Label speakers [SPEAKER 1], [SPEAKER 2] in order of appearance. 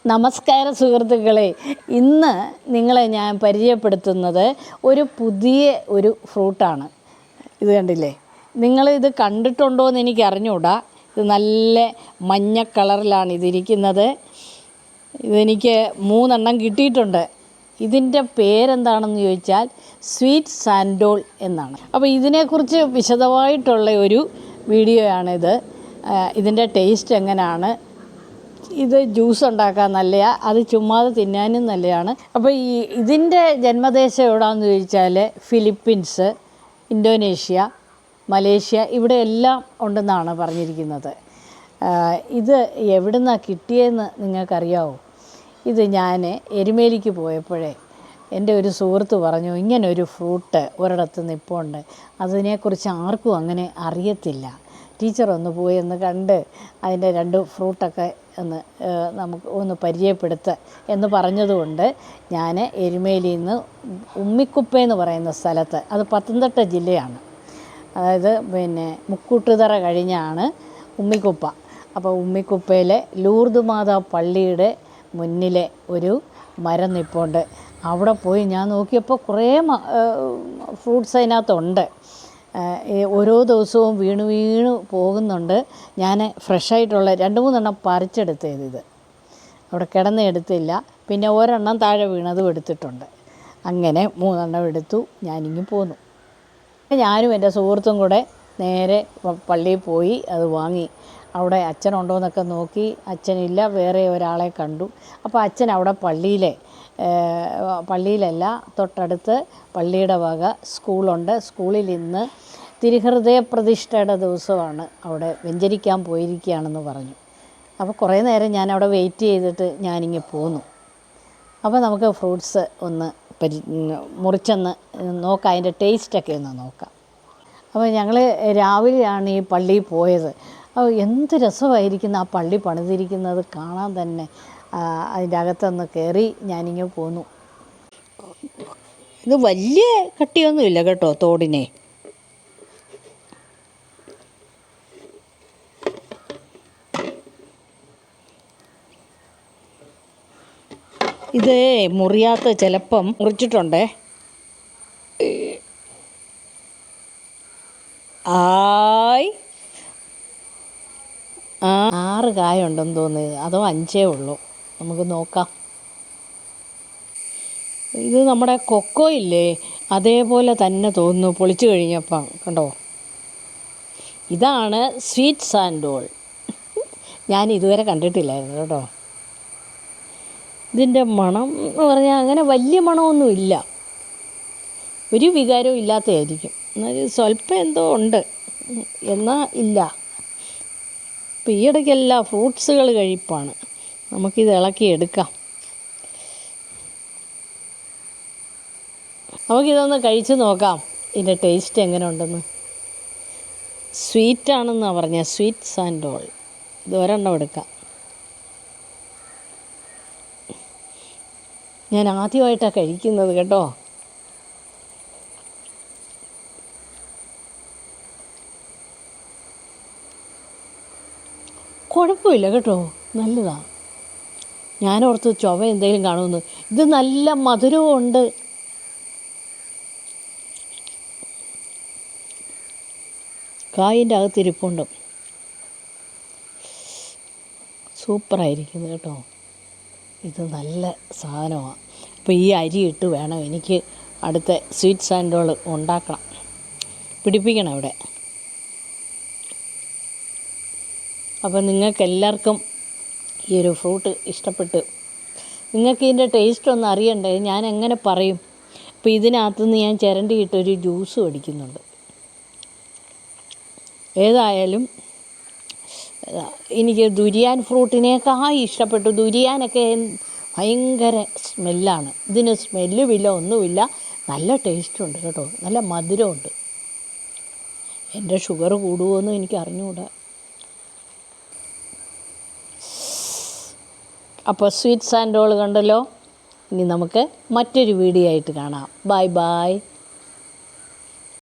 [SPEAKER 1] നമസ്കാരം സുഹൃത്തുക്കളെ, ഇന്ന് നിങ്ങളെ ഞാൻ പരിചയപ്പെടുത്തുന്നത് ഒരു പുതിയ ഫ്രൂട്ടാണ്. ഇത് കണ്ടില്ലേ? നിങ്ങളിത് കണ്ടിട്ടുണ്ടോ എന്ന് എനിക്ക് അറിഞ്ഞൂടാ. ഇത് നല്ല മഞ്ഞ കളറിലാണ് ഇതിരിക്കുന്നത്. ഇതെനിക്ക് 3 എണ്ണം കിട്ടിയിട്ടുണ്ട്. ഇതിൻ്റെ പേരെന്താണെന്ന് ചോദിച്ചാൽ സ്വീറ്റ് സാൻഡോൾ എന്നാണ്. അപ്പോൾ ഇതിനെക്കുറിച്ച് വിശദമായിട്ടുള്ള ഒരു വീഡിയോയാണിത്. ഇതിൻ്റെ ടേസ്റ്റ് എങ്ങനെയാണ്, ഇത് ജ്യൂസ് ഉണ്ടാക്കാൻ നല്ലതാണ്, അത് ചുമ്മാതെ തിന്നാനും നല്ലതാണ്. അപ്പോൾ ഇതിൻ്റെ ജന്മദേശം എവിടെയാണെന്ന് ചോദിച്ചാൽ ഫിലിപ്പീൻസ്, ഇന്തോനേഷ്യ, മലേഷ്യ ഇവിടെ എല്ലാം ഉണ്ടെന്നാണ് പറഞ്ഞിരിക്കുന്നത്. ഇത് എവിടെ നിന്നാണ് കിട്ടിയതെന്ന് നിങ്ങൾക്കറിയാമോ? ഇത് ഞാൻ എരുമേലിക്ക് പോയപ്പോഴേ എൻ്റെ ഒരു സുഹൃത്ത് പറഞ്ഞു, ഇങ്ങനൊരു ഫ്രൂട്ട് ഒരിടത്ത് നിൽപ്പുണ്ട്, അതിനെക്കുറിച്ച് ആർക്കും അങ്ങനെ അറിയത്തില്ല, ടീച്ചറൊന്ന് പോയി ഒന്ന് കണ്ട് അതിൻ്റെ 2 ഫ്രൂട്ടൊക്കെ നമുക്ക് ഒന്ന് പരിചയപ്പെടുത്തുക എന്ന് പറഞ്ഞതുകൊണ്ട് ഞാൻ എരുമേലിയിൽ നിന്ന് ഉമ്മിക്കുപ്പ എന്ന് പറയുന്ന സ്ഥലത്ത്, അത് പത്തനംതിട്ട ജില്ലയാണ്, അതായത് മുക്കൂട്ടുതറ കഴിഞ്ഞാണ് ഉമ്മിക്കുപ്പ. അപ്പോൾ ഉമ്മിക്കുപ്പയിലെ ലൂർദ് മാതാ പള്ളിയുടെ മുന്നിലെ ഒരു മരം നിൽപ്പുണ്ട്. അവിടെ പോയി ഞാൻ നോക്കിയപ്പോൾ കുറേ ഫ്രൂട്ട്സ് അതിനകത്തുണ്ട്. ഓരോ ദിവസവും വീണു പോകുന്നുണ്ട്. ഞാൻ ഫ്രഷായിട്ടുള്ള 2-3 എണ്ണം പറിച്ചെടുത്തത്. ഇത് അവിടെ കിടന്ന് എടുത്തില്ല, പിന്നെ ഒരെണ്ണം താഴെ വീണതും എടുത്തിട്ടുണ്ട്. അങ്ങനെ 3 എണ്ണം എടുത്തു. ഞാനിങ്ങ് പോന്നു. ഞാനും എൻ്റെ സുഹൃത്തും കൂടെ നേരെ പള്ളിയിൽ പോയി അത് വാങ്ങി. അവിടെ അച്ഛനുണ്ടോ എന്നൊക്കെ നോക്കി, അച്ഛനില്ല, വേറെ ഒരാളെ കണ്ടു. അപ്പോൾ അച്ഛൻ അവിടെ പള്ളിയിലല്ല, തൊട്ടടുത്ത് പള്ളിയുടെ വക സ്കൂളുണ്ട്. സ്കൂളിൽ ഇന്ന് തിരുഹൃദയ പ്രതിഷ്ഠയുടെ ദിവസമാണ്, അവിടെ വെഞ്ചരിക്കാൻ പോയിരിക്കുകയാണെന്ന് പറഞ്ഞു. അപ്പോൾ കുറേ നേരം ഞാൻ അവിടെ വെയിറ്റ് ചെയ്തിട്ട് ഞാനിങ്ങ് പോന്നു. അപ്പോൾ നമുക്ക് ഫ്രൂട്ട്സ് ഒന്ന് മുറിച്ചൊന്ന് നോക്കാം, അതിൻ്റെ ടേസ്റ്റൊക്കെ ഒന്ന് നോക്കാം. അപ്പോൾ ഞങ്ങൾ രാവിലെയാണ് ഈ പള്ളിയിൽ പോയത്. എന്ത് രസമായിരിക്കുന്നു ആ പള്ളി പണിതിരിക്കുന്നത് കാണാൻ തന്നെ. അതിൻ്റെ അകത്തൊന്ന് കയറി ഞാനിങ്ങ് പോന്നു. ഇത് വലിയ കട്ടിയൊന്നുമില്ല കേട്ടോ തോടിനെ. ഇത് മുറിയാത്ത ചിലപ്പം മുറിച്ചിട്ടുണ്ടേ. 6 കായുണ്ടെന്ന് തോന്നുന്നത്, അതോ 5 ഉള്ളൂ. നമുക്ക് നോക്കാം. ഇത് നമ്മുടെ കൊക്കോ ഇല്ലേ, അതേപോലെ തന്നെ തോന്നുന്നു പൊളിച്ചു കഴിഞ്ഞപ്പം. കണ്ടോ, ഇതാണ് സ്വീറ്റ് സാൻഡോൾ. ഞാൻ ഇതുവരെ കണ്ടിട്ടില്ലായിരുന്നു കേട്ടോ. ഇതിൻ്റെ മണം എന്ന് പറഞ്ഞാൽ അങ്ങനെ വലിയ മണമൊന്നുമില്ല, ഒരു വികാരവും ഇല്ലാത്തതായിരിക്കും. എന്നാൽ സ്വല്പം എന്തോ ഉണ്ട്, എന്നാൽ ഇല്ല. ഇപ്പോൾ ഈയിടയ്ക്കെല്ലാം ഫ്രൂട്ട്സുകൾ കഴിപ്പാണ്. നമുക്കിത് ഇളക്കിയെടുക്കാം. നമുക്കിതൊന്ന് കഴിച്ച് നോക്കാം, ഇതിൻ്റെ ടേസ്റ്റ് എങ്ങനെ ഉണ്ടെന്ന്. സ്വീറ്റാണെന്നാണ് പറഞ്ഞത്, സ്വീറ്റ് സാൻഡോൾ. ഇത് ഒരെണ്ണം എടുക്കാം. ഞാൻ ആദ്യമായിട്ടാണ് കഴിക്കുന്നത് കേട്ടോ. കുഴപ്പമില്ല കേട്ടോ, നല്ലതാണ്. ഞാനോർത്ത് ചുവ എന്തെങ്കിലും കാണുമെന്ന്. ഇത് നല്ല മധുരവും ഉണ്ട്. കായിൻ്റെ അകത്തിരിപ്പുണ്ട്. സൂപ്പറായിരിക്കുന്നു കേട്ടോ. ഇത് നല്ല സാധനമാണ്. അപ്പോൾ ഈ അരി ഇട്ട് വേണം എനിക്ക് അടുത്ത സ്വീറ്റ് സാൻഡോൾ ഉണ്ടാക്കണം, പിടിപ്പിക്കണം ഇവിടെ. അപ്പോൾ നിങ്ങൾക്കെല്ലാവർക്കും ഈ ഒരു ഫ്രൂട്ട് ഇഷ്ടപ്പെട്ട്, നിങ്ങൾക്ക് ഇതിൻ്റെ ടേസ്റ്റ് ഒന്ന് അറിയണ്ടേ, ഞാൻ എങ്ങനെ പറയും. അപ്പോൾ ഇതിനകത്തുനിന്ന് ഞാൻ ചിരണ്ടിയിട്ടൊരു ജ്യൂസ് അടിക്കുന്നുണ്ട്. ഏതായാലും എനിക്ക് ദുരിയാൻ ഫ്രൂട്ടിനേക്കാൾ ഇഷ്ടപ്പെട്ടു. ദുരിയാനൊക്കെ ഭയങ്കര സ്മെല്ലാണ്, ഇതിന് സ്മെല്ലുമില്ല, ഒന്നുമില്ല. നല്ല ടേസ്റ്റുണ്ട് കേട്ടോ, നല്ല മധുരമുണ്ട്. എൻ്റെ ഷുഗർ കൂടുമോയെന്നും എനിക്ക് അറിഞ്ഞുകൂടാ. അപ്പോൾ സ്വീറ്റ് സാൻഡോൾ കണ്ടല്ലോ. ഇനി നമുക്ക് മറ്റൊരു വീഡിയോ ആയിട്ട് കാണാം. Bye bye.